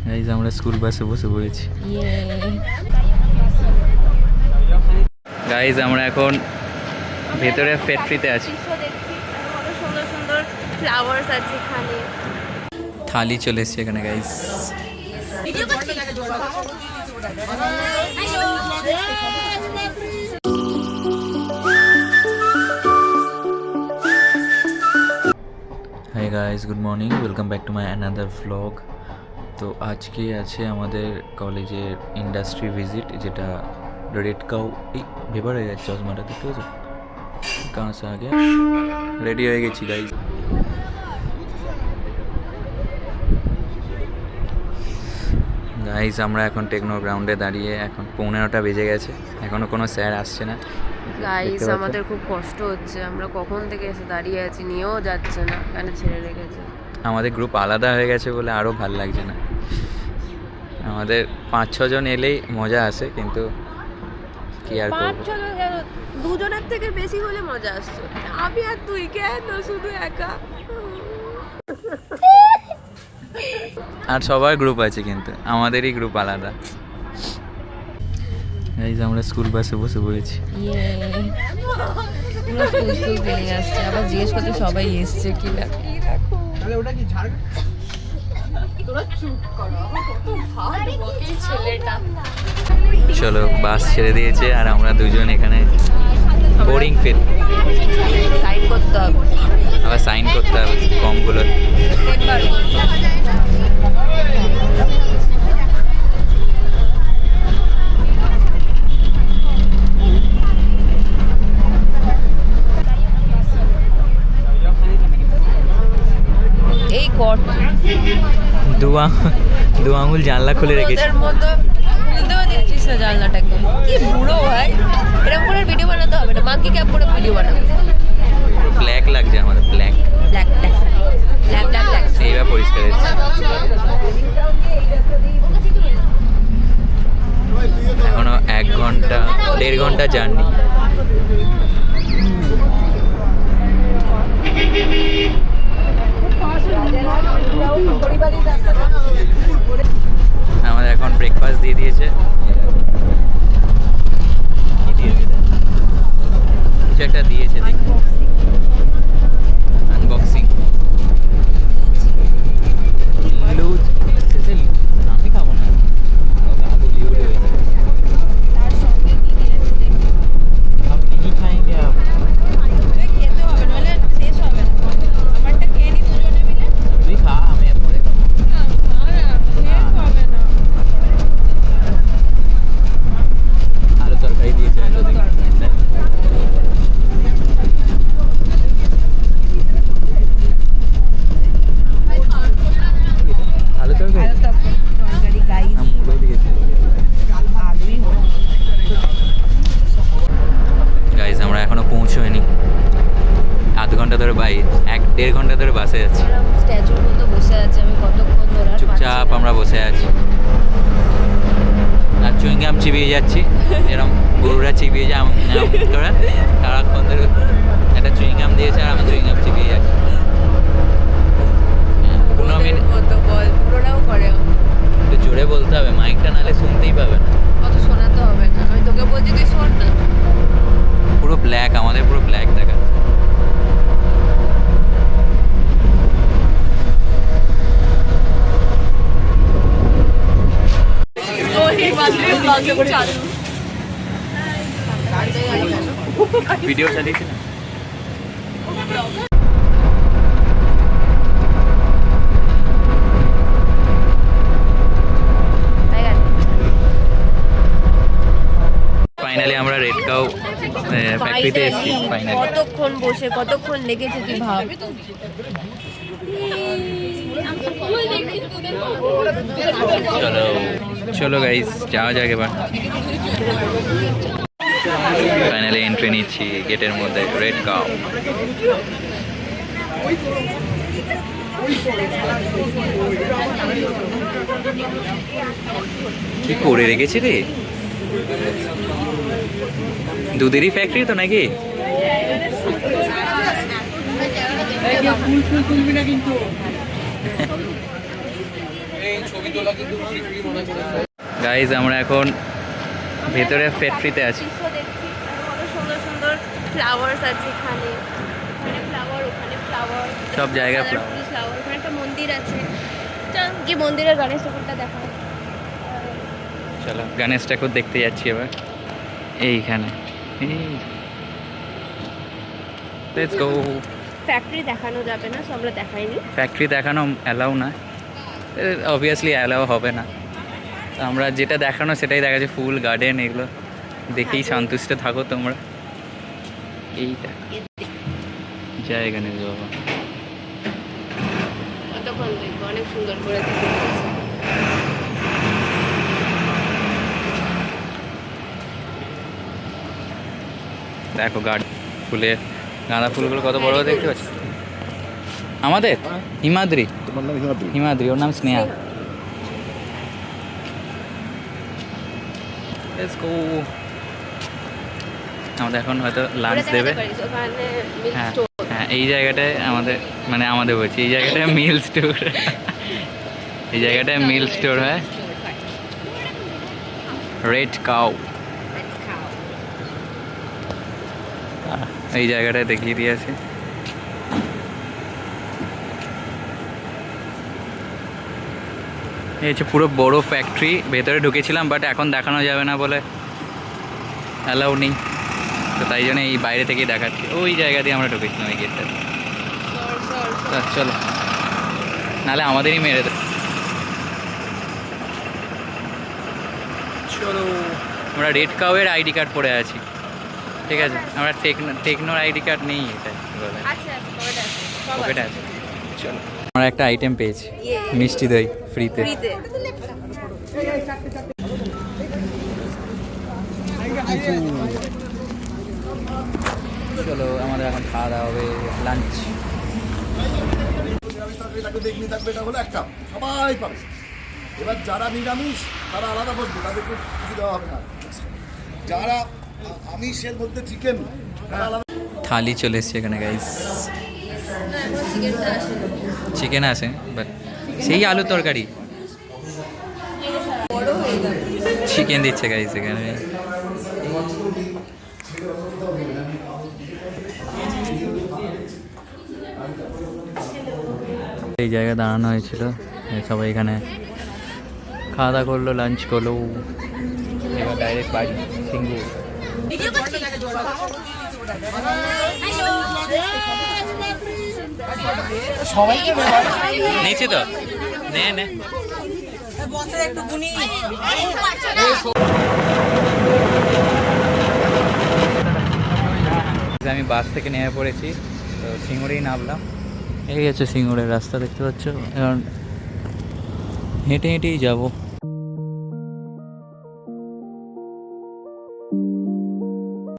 Guys আমরা school বাসে বসে পড়েছি। গাইজ আমরা এখন ভেতরে ফ্যাক্টরিতে আছি। সুন্দর সুন্দর ফ্লাওয়ার্স আছে এখানে। থালি চলে এসছে এখানে guys. Hi guys, good morning, welcome back to my another vlog. তো আজকে আছে আমাদের কলেজের ইন্ডাস্ট্রি ভিজিট, যেটা রেড কাউ। এই ভেবার হয়ে গেছে চশমাটা, দেখতে পাচ্ছ? কাঁ সে আগে রেডি হয়ে গেছি গাইজ। গাইজ আমরা এখন টেকনো গ্রাউন্ডে দাঁড়িয়ে, এখন 9:15 বেজে গেছে, এখনও কোনো স্যার আসছে না। গাইস আমাদের খুব কষ্ট হচ্ছে, আমরা কখন থেকে এসে দাঁড়িয়ে আছি, নিয়েও যাচ্ছে না, কেন ছেড়ে রেখেছে। আমাদের গ্রুপ আলাদা হয়ে গেছে বলে আরও ভাল লাগছে না। আমাদের 5-6 জন এলেই মজা আসে, কিন্তু কি আর করবো। 5-6 জন কেন, 2 জনের থেকে বেশি হলে মজা আসতো। আমি আর তুই কেন শুধু একা? আর সবার গ্রুপ আছে, কিন্তু আমাদেরই গ্রুপ আলাদা। গাইজ আমরা স্কুল বাসে বসে পড়েছি। পুরো স্কুল ফিলিং আসছে। আবার জিজ্ঞেস করতে সবাই এসছে কিনা। কি দেখো তাহলে ওটা কি ঝাড়, তোরা চুপ করো, কত ভালো বকে ছেলেটা। চলো, বাস ছেড়ে দিয়েছে আর আমরা দুজন এখানে বোরিং ফিল। সাইন করতে হবে, আবার সাইন করতে হবে ফর্মগুলো। এই কট দু আঙুল জানলা খুলে রেখেছি। ওদের মতো খুলতেও দেখছিস না জানলাটাকে। কি বুড়ো ভাই, এরকম করে ভিডিও বানাতে হবে না, মাঙ্কি ক্যাপ করে ভিডিও বানাবে। ব্ল্যাক লাগছে আমাদের, black black black black black black. এইবার পরিষ্কার হচ্ছে। এখনো 1-1.5 ঘন্টা জার্নি। আমাদের এখন ব্রেকফাস্ট দিয়ে দিয়েছে। কিছু একটা দিয়েছে, দেখি আনবক্সিং। লুজ, আমি খাবো না, আবু লিউড হয়ে যাবে। তার সঙ্গে কি দিয়েছে দেখি। আপনি কি খাएंगे आप? খেতে হবে, নাহলে শেষ হবে না। আমারটা খেয়ে নি দুজনে মিলে। তুই খা, আমি পরে খাবো। শেষ হবে না। আলু তরকারি দিয়েছে। আলু তরকারি। আলু তরকারি তরকারি গাইস, না, মূলো দিয়েছে। আলুই হোক। গাইজ আমরা এখনো পৌঁছোয়নি, 1/2 ঘন্টা ধরে 1-1.5 ঘন্টা ধরে বাসে যাচ্ছি। স্ট্যাচুর মতো বসে আছে, আমি কতক্ষণ ধরে আর চুপচাপ আমরা বসে আছি আর চুইংগাম চিবিয়ে যাচ্ছি, এরকম গরুরা চিবিয়ে যায় করে। সারাক্ষণ ধরে একটা চুইংগাম দিয়েছে আর আমি চুইংগাম চিবিয়ে যাচ্ছি। 15 মিনিট মতো বল, পুরোটাও করে। একটু জোরে বলতে হবে, মাইকটা নাহলে শুনতেই পাবে না। অত শোনাতে হবে না, আমি তোকে বলছি তুই শোন না। পুরো ব্ল্যাক, আমাদের পুরো ব্ল্যাক দেখা। ভিডিও চালিয়েছি না। ফাইনালি আমরা রেড কাউ ফ্যাক্টরিতে এসেছি। ফাইনালি কতক্ষণ বসে, কতক্ষণ লেগেছে তুই ভাব। চলো চলো গাইস, যাওয়া যাক এবার। ফাইনালি এন্ট্রি নিচ্ছি গেটের মধ্যে, রেড কাউ। কি করে রেখেছি রে? দুধেরই ফ্যাক্টরি তো নাকি? গাইজ আমরা এখন ভেতরে ফ্যাক্টরিতে আছি। দেখছি কত সুন্দর সুন্দর ফ্লাওয়ার্স আছে এখানে, এখানে ফ্লাওয়ার, ওখানে ফ্লাওয়ার, সব জায়গায় ফ্লাওয়ার। ওখানে একটা মন্দির আছে, চল গিয়ে মন্দিরের গণেশ ঠাকুরটা দেখা। চলো গণেশ ঠাকুর দেখতে যাচ্ছি এবার এইখানে। Let's go. ফ্যাক্টরি দেখানো যাবে না, সব আমরা দেখাইনি। ফ্যাক্টরি দেখানো অ্যালাউ না, অবভিয়াসলি অ্যালাউ হবে না। তো আমরা যেটা দেখানো সেটাই দেখাচ্ছি, ফুল গার্ডেন এগুলো দেখেই সন্তুষ্ট থাকো তোমরা। এইটা জায়গা নেই বাবা, কতক্ষণ দেখবো, অনেক সুন্দর করে দেখো ফুলের গাঁদা ফুলগুলো কত বড় দেখতে পাচ্ছি। আমাদের হিমাদ্রি, হিমাদ্রি ওর নাম স্নেহা। Let's go. আমাদের এখন হয়তো লাঞ্চ দেবে। হ্যাঁ হ্যাঁ, এই জায়গাটায় আমাদের মানে আমাদের বলছি এই জায়গাটায় মিল স্টোর, এই জায়গাটায় মিল স্টোর হয়। রেড কাউ এই জায়গাটায় দেখিয়ে দিয়েছে। এই হচ্ছে পুরো বড় ফ্যাক্টরি, ভেতরে ঢুকেছিলাম বাট এখন দেখানো যাবে না বলে অ্যালাউ নেই, তো তাই জন্য এই বাইরে থেকেই দেখাচ্ছি। ওই জায়গা দিয়ে আমরা ঢুকেছিলাম এই গেটটা। চলো নাহলে আমাদেরই মেরে দেবে। চলো, আমরা রেড কাউয়ের আইডি কার্ড পরে আছি, ঠিক আছে? আমরা টেকনোর আইডি কার্ড নেই, এটা বলে পকেটে আছে। চলো, আমরা একটা আইটেম পেয়েছি, মিষ্টি দই ফ্রিতে। চলো আমাদের এখন খাওয়া দাওয়া হবে, লাঞ্চ। সবাই পাবে। এবার যারা নিরামিষ তারা আলাদা বসবে, তাদেরকে কিছু দেওয়া হবে না। যারা আমিষের মধ্যে চিকেন তারা আলাদা। থালি চলে এসছে এখানে গাইস, চিকেন আছে বাট সেই আলু তরকারি, চিকেন দিচ্ছে গাইস এখানে। এই জায়গায় দাঁড়ানো হয়েছিল, সবাই এখানে খাওয়া দাওয়া করলো, লাঞ্চ করলো, এবার ডাইরেক্ট বাড়ি সিঙ্গুর। নিচে তো নে নে। আমি বাস থেকে নেমে পড়েছি, তো সিঙ্গুরেই নামলাম। এই হচ্ছে সিঙ্গুরের রাস্তা, দেখতে পাচ্ছ। এখন হেঁটে হেঁটেই যাবো।